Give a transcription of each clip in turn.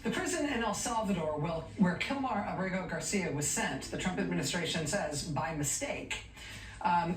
The prison in El Salvador, where Kilmar Abrego Garcia was sent, the Trump administration says by mistake,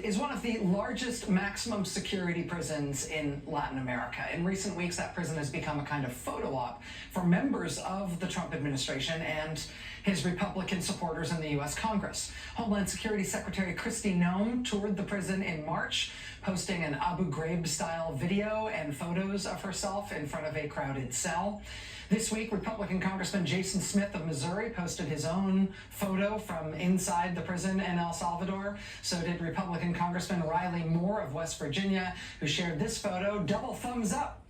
is one of the largest maximum security prisons in Latin America. In recent weeks, that prison has become a kind of photo op for members of the Trump administration and his Republican supporters in the U.S. Congress. Homeland Security Secretary Kristi Noem toured the prison in March, posting an Abu Ghraib-style video and photos of herself in front of a crowded cell. This week, Republican Congressman Jason Smith of Missouri posted his own photo from inside the prison in El Salvador. So did Republican Congressman Riley Moore of West Virginia, who shared this photo, double thumbs up,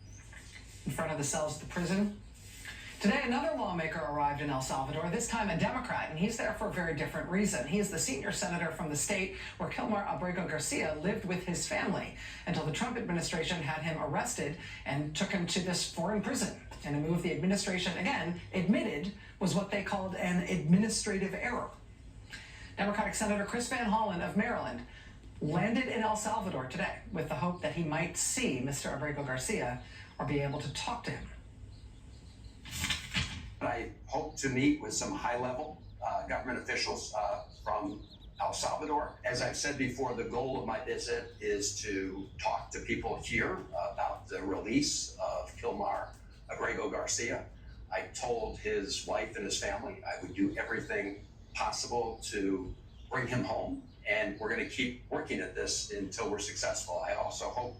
in front of the cells of the prison. Today, another lawmaker arrived in El Salvador, this time a Democrat, and he's there for a very different reason. He is the senior senator from the state where Kilmar Abrego Garcia lived with his family until the Trump administration had him arrested and took him to this foreign prison in a move the administration, again, admitted was what they called an administrative error. Democratic Senator Chris Van Hollen of Maryland landed in El Salvador today with the hope that he might see Mr. Abrego Garcia or be able to talk to him. I hope to meet with some high-level government officials from El Salvador. As I've said before, the goal of my visit is to talk to people here about the release of Kilmar Abrego Garcia. I told his wife and his family I would do everything possible to bring him home, and we're going to keep working at this until we're successful. I also hope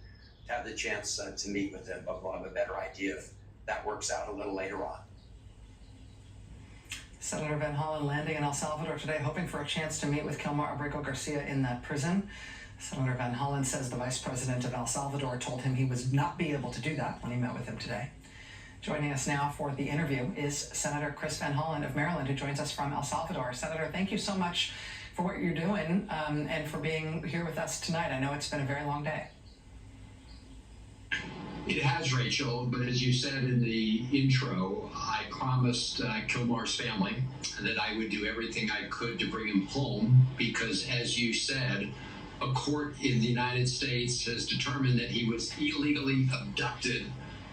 to have the chance to meet with him, but we'll have a better idea if that works out a little later on. Senator Van Hollen landing in El Salvador today, hoping for a chance to meet with Kilmar Abrego Garcia in that prison. Senator Van Hollen says the vice president of El Salvador told him he would not be able to do that when he met with him today. Joining us now for the interview is Senator Chris Van Hollen of Maryland, who joins us from El Salvador. Senator, thank you so much for what you're doing and for being here with us tonight. I know it's been a very long day. It has, Rachel, but as you said in the intro, I promised Kilmar's family that I would do everything I could to bring him home because, as you said, a court in the United States has determined that he was illegally abducted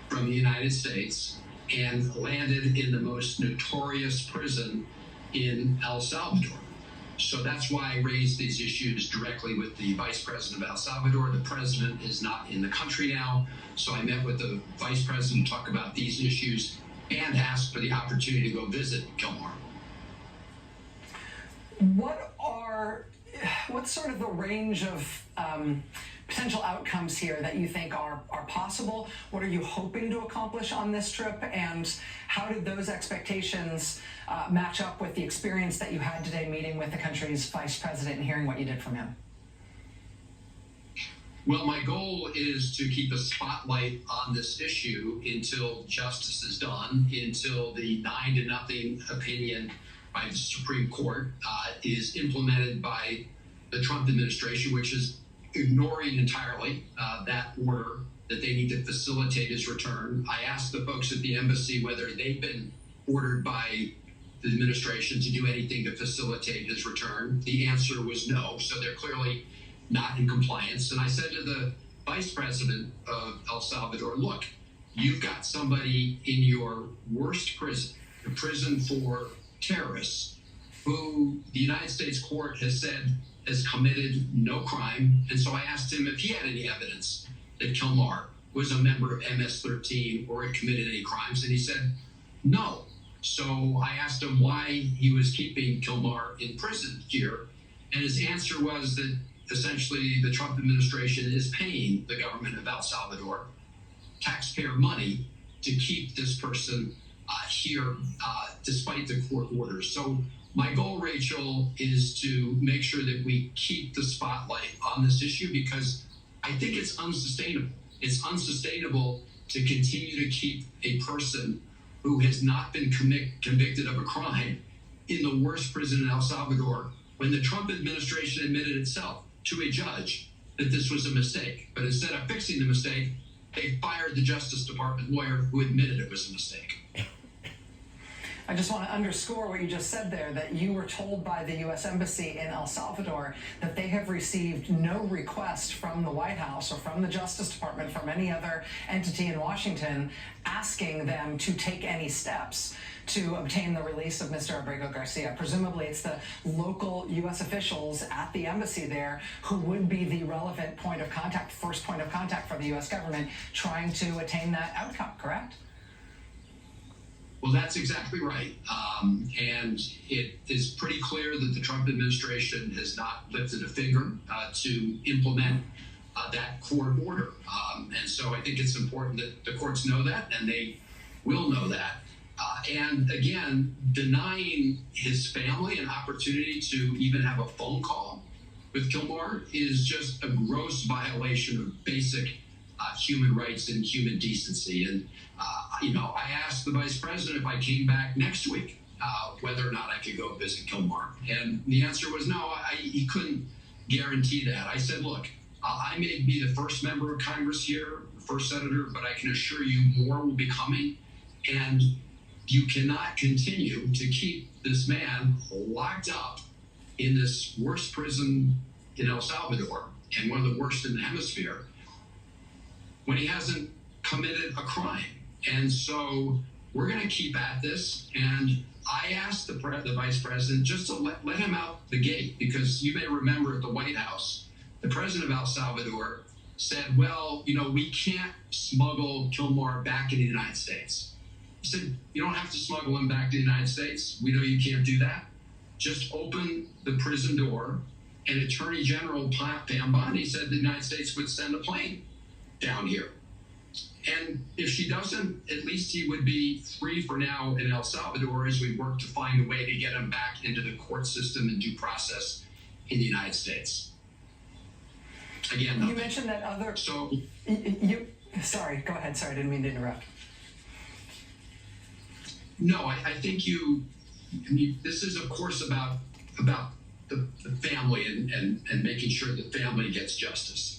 from the United States and landed in the most notorious prison in El Salvador. So that's why I raised these issues directly with the vice president of El Salvador. The president is not in the country now, so I met with the vice president to talk about these issues and asked for the opportunity to go visit Kilmar. What's sort of the range of potential outcomes here that you think are possible? What are you hoping to accomplish on this trip? And how did those expectations match up with the experience that you had today meeting with the country's vice president and hearing what you did from him? Well, my goal is to keep a spotlight on this issue until justice is done, until the 9-0 opinion by the Supreme Court is implemented by the Trump administration, which is ignoring entirely that order that they need to facilitate his return. I asked the folks at the embassy whether they've been ordered by the administration to do anything to facilitate his return. The answer was no, so they're clearly not in compliance. And I said to the vice president of El Salvador, look, you've got somebody in your worst prison, the prison for terrorists, who the United States court has said has committed no crime. And so I asked him if he had any evidence that Kilmar was a member of MS-13 or had committed any crimes. And he said, no. So I asked him why he was keeping Kilmar in prison here. And his answer was that essentially the Trump administration is paying the government of El Salvador taxpayer money to keep this person here despite the court orders. So my goal, Rachel, is to make sure that we keep the spotlight on this issue because I think it's unsustainable. It's unsustainable to continue to keep a person who has not been convicted of a crime in the worst prison in El Salvador when the Trump administration admitted itself to a judge that this was a mistake. But instead of fixing the mistake, they fired the Justice Department lawyer who admitted it was a mistake. I just want to underscore what you just said there, that you were told by the U.S. Embassy in El Salvador that they have received no request from the White House or from the Justice Department, from any other entity in Washington, asking them to take any steps to obtain the release of Mr. Abrego Garcia. Presumably it's the local U.S. officials at the embassy there who would be the relevant point of contact, first point of contact for the U.S. government trying to attain that outcome, correct? Well, that's exactly right. And it is pretty clear that the Trump administration has not lifted a finger to implement that court order. And so I think it's important that the courts know that, and they will know that. And again, denying his family an opportunity to even have a phone call with Kilmar is just a gross violation of basic human rights and human decency. And, I asked the vice president if I came back next week, whether or not I could go visit Kilmar. And the answer was no, he couldn't guarantee that. I said, look, I may be the first member of Congress here, the first senator, but I can assure you more will be coming. And you cannot continue to keep this man locked up in this worst prison in El Salvador, and one of the worst in the hemisphere, when he hasn't committed a crime. And so we're going to keep at this. And I asked the vice president just to let him out the gate, because you may remember at the White House, the president of El Salvador said, well, we can't smuggle Kilmar back into the United States. He said, you don't have to smuggle him back to the United States. We know you can't do that. Just open the prison door. And Attorney General Pam Bondi said the United States would send a plane down here. And if she doesn't, at least he would be free for now in El Salvador as we work to find a way to get him back into the court system and due process in the United States. Again, you mentioned that other. So sorry, go ahead. Sorry, I didn't mean to interrupt. No, I think this is, of course, about the family and making sure the family gets justice.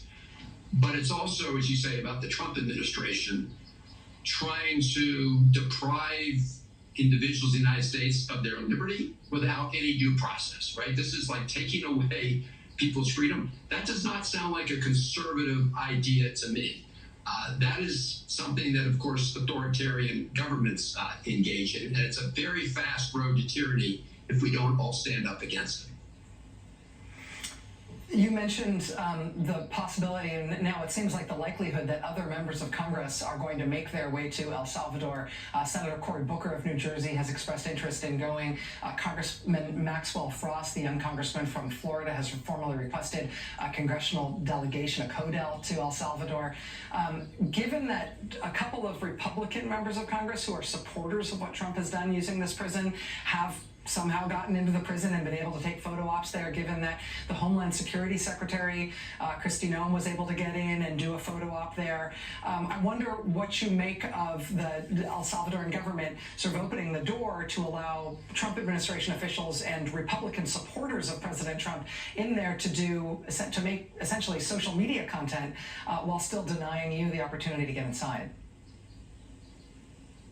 But it's also, as you say, about the Trump administration trying to deprive individuals in the United States of their liberty without any due process, right? This is like taking away people's freedom. That does not sound like a conservative idea to me. That is something that, of course, authoritarian governments engage in, and it's a very fast road to tyranny if we don't all stand up against it. You mentioned the possibility, and now it seems like the likelihood, that other members of Congress are going to make their way to El Salvador. Senator Cory Booker of New Jersey has expressed interest in going. Congressman Maxwell Frost, the young congressman from Florida, has formally requested a congressional delegation, a CODEL, to El Salvador. Given that a couple of Republican members of Congress who are supporters of what Trump has done using this prison have somehow gotten into the prison and been able to take photo ops there, given that the Homeland Security Secretary, Kristi Noem, was able to get in and do a photo op there. I wonder what you make of the El Salvadoran government sort of opening the door to allow Trump administration officials and Republican supporters of President Trump in there to make essentially social media content while still denying you the opportunity to get inside.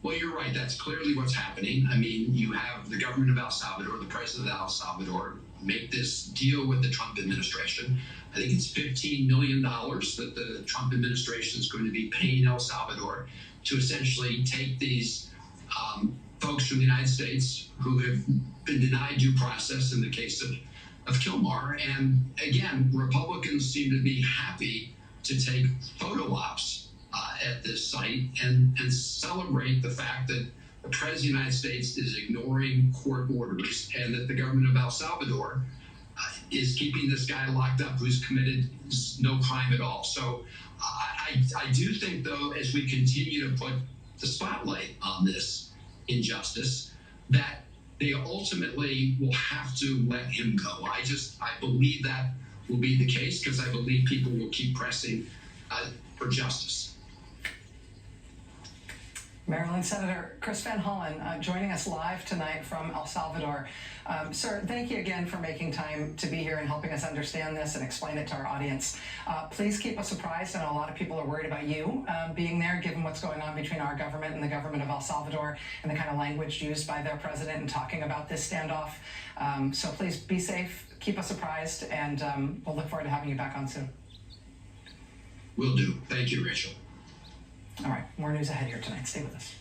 Well, you're right. That's clearly what's happening. I mean, you have the government of El Salvador, the president of El Salvador, make this deal with the Trump administration. I think it's $15 million that the Trump administration is going to be paying El Salvador to essentially take these folks from the United States who have been denied due process in the case of Kilmar. And again, Republicans seem to be happy to take photo ops at this site and celebrate the fact that the President of the United States is ignoring court orders and that the government of El Salvador is keeping this guy locked up who's committed no crime at all. So I do think, though, as we continue to put the spotlight on this injustice, that they ultimately will have to let him go. I believe that will be the case, because I believe people will keep pressing for justice. Maryland Senator Chris Van Hollen joining us live tonight from El Salvador. Sir, thank you again for making time to be here and helping us understand this and explain it to our audience. Please keep us apprised. I know a lot of people are worried about you being there, given what's going on between our government and the government of El Salvador and the kind of language used by their president in talking about this standoff. So please be safe, keep us apprised, and we'll look forward to having you back on soon. Will do. Thank you, Rachel. All right, more news ahead here tonight. Stay with us.